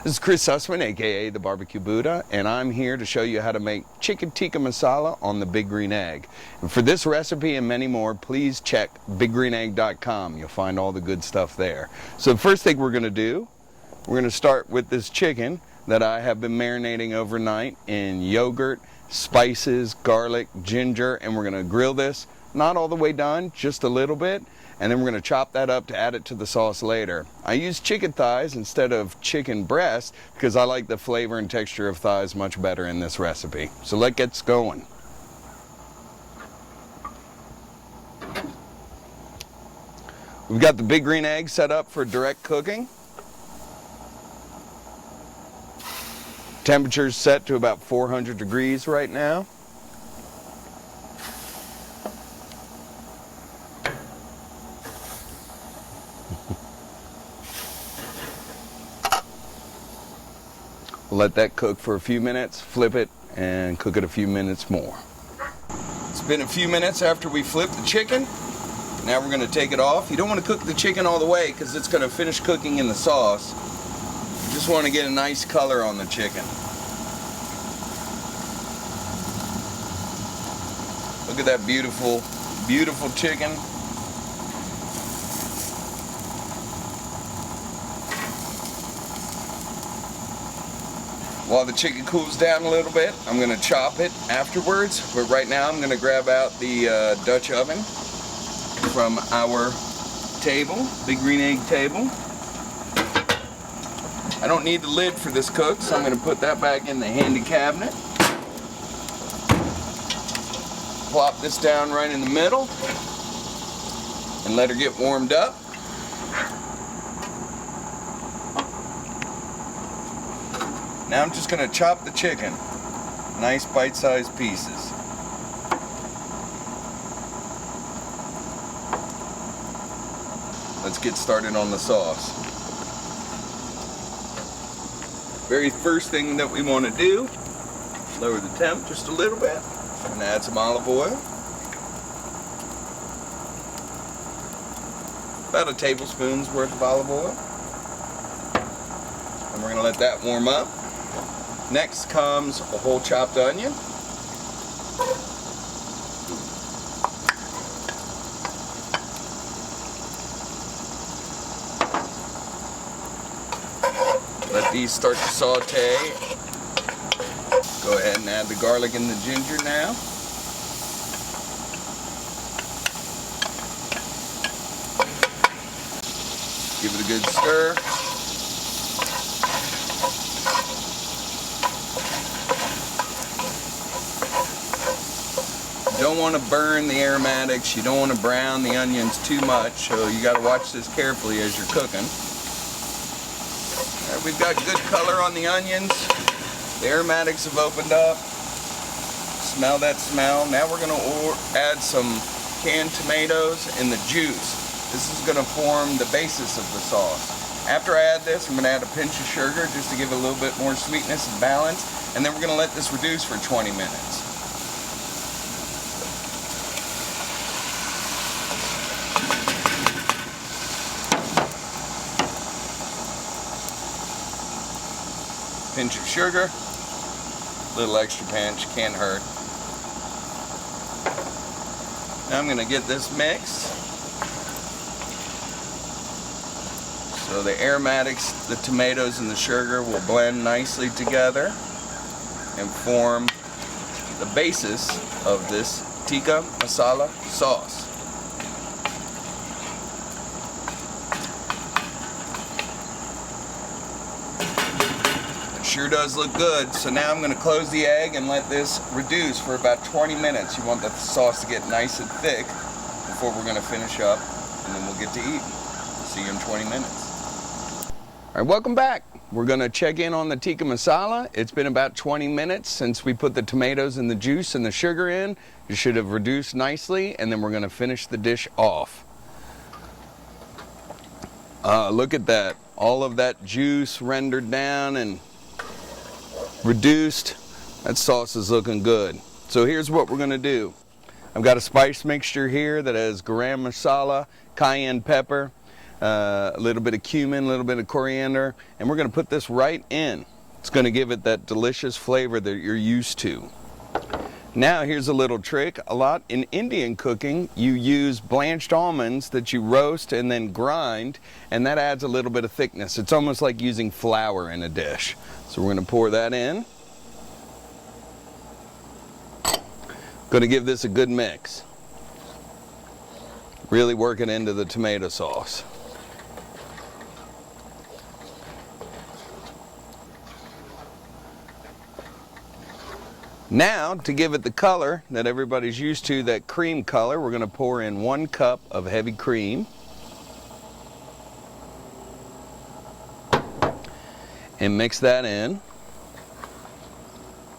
This is Chris Sussman, aka the Barbecue Buddha, and I'm here to show you how to make Chicken Tikka Masala on the Big Green Egg. And for this recipe and many more, please check biggreenegg.com. You'll find all the good stuff there. So the first thing we're going to do, we're going to start with this chicken that I have been marinating overnight in yogurt, spices, garlic, ginger, and we're going to grill this. Not all the way done, just a little bit. And then we're going to chop that up to add it to the sauce later. I use chicken thighs instead of chicken breast because I like the flavor and texture of thighs much better in this recipe. So let's get going. We've got the Big Green Egg set up for direct cooking. Temperature's set to about 400 degrees right now. Let that cook for a few minutes, flip it, and cook it a few minutes more. It's been a few minutes after we flipped the chicken. Now we're going to take it off. You don't want to cook the chicken all the way because it's going to finish cooking in the sauce. You just want to get a nice color on the chicken. Look at that beautiful, beautiful chicken. While the chicken cools down a little bit, I'm going to chop it afterwards. But right now I'm going to grab out the Dutch oven from our table, Big Green Egg table. I don't need the lid for this cook, so I'm going to put that back in the handy cabinet. Plop this down right in the middle and let her get warmed up. Now I'm just going to chop the chicken, nice bite-sized pieces. Let's get started on the sauce. Very first thing that we want to do, lower the temp just a little bit and add some olive oil. About a tablespoon's worth of olive oil. And we're going to let that warm up. Next comes a whole chopped onion. Let these start to saute. Go ahead and add the garlic and the ginger now. Give it a good stir. You don't want to burn the aromatics, you don't want to brown the onions too much, so you got to watch this carefully as you're cooking. All right, we've got good color on the onions. The aromatics have opened up. Smell that smell. Now we're going to add some canned tomatoes and the juice. This is going to form the basis of the sauce. After I add this, I'm going to add a pinch of sugar just to give it a little bit more sweetness and balance, and then we're going to let this reduce for 20 minutes. Pinch of sugar, a little extra pinch, can't hurt. Now I'm going to get this mixed. So the aromatics, the tomatoes, and the sugar will blend nicely together and form the basis of this tikka masala sauce. Sure does look good. So now I'm going to close the egg and let this reduce for about 20 minutes. You want the sauce to get nice and thick before we're going to finish up, and then we'll get to eating. See you in 20 minutes. All right, welcome back. We're going to check in on the tikka masala. It's been about 20 minutes since we put the tomatoes and the juice and the sugar in. It should have reduced nicely, and then we're going to finish the dish off. Look at that. All of that juice rendered down and reduced. That sauce is looking good. So here's what we're going to do. I've got a spice mixture here that has garam masala, cayenne pepper, a little bit of cumin, a little bit of coriander, and we're going to put this right in. It's going to give it that delicious flavor that you're used to. Now here's a little trick. A lot in Indian cooking, you use blanched almonds that you roast and then grind, and that adds a little bit of thickness. It's almost like using flour in a dish. So we're going to pour that in. Going to give this a good mix. Really work it into the tomato sauce. Now, to give it the color that everybody's used to, that cream color, we're going to pour in 1 cup of heavy cream. And mix that in.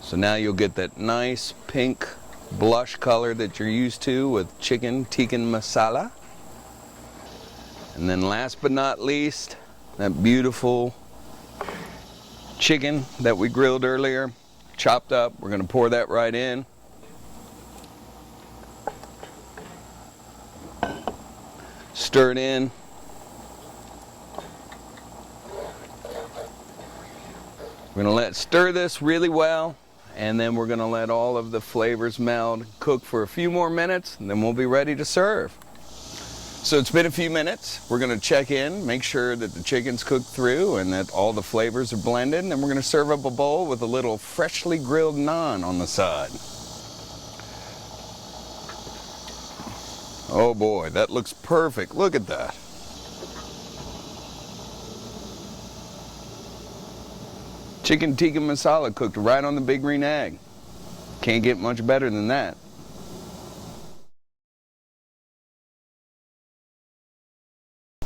So now you'll get that nice pink blush color that you're used to with Chicken Tikka Masala. And then last but not least, that beautiful chicken that we grilled earlier. Chopped up, we're going to pour that right in. Stir it in. We're going to stir this really well, and then we're going to let all of the flavors meld, cook for a few more minutes, and then we'll be ready to serve. So it's been a few minutes. We're going to check in, make sure that the chicken's cooked through and that all the flavors are blended, and then we're going to serve up a bowl with a little freshly grilled naan on the side. Oh boy, that looks perfect. Look at that. Chicken tikka masala cooked right on the big green egg. Can't get much better than that.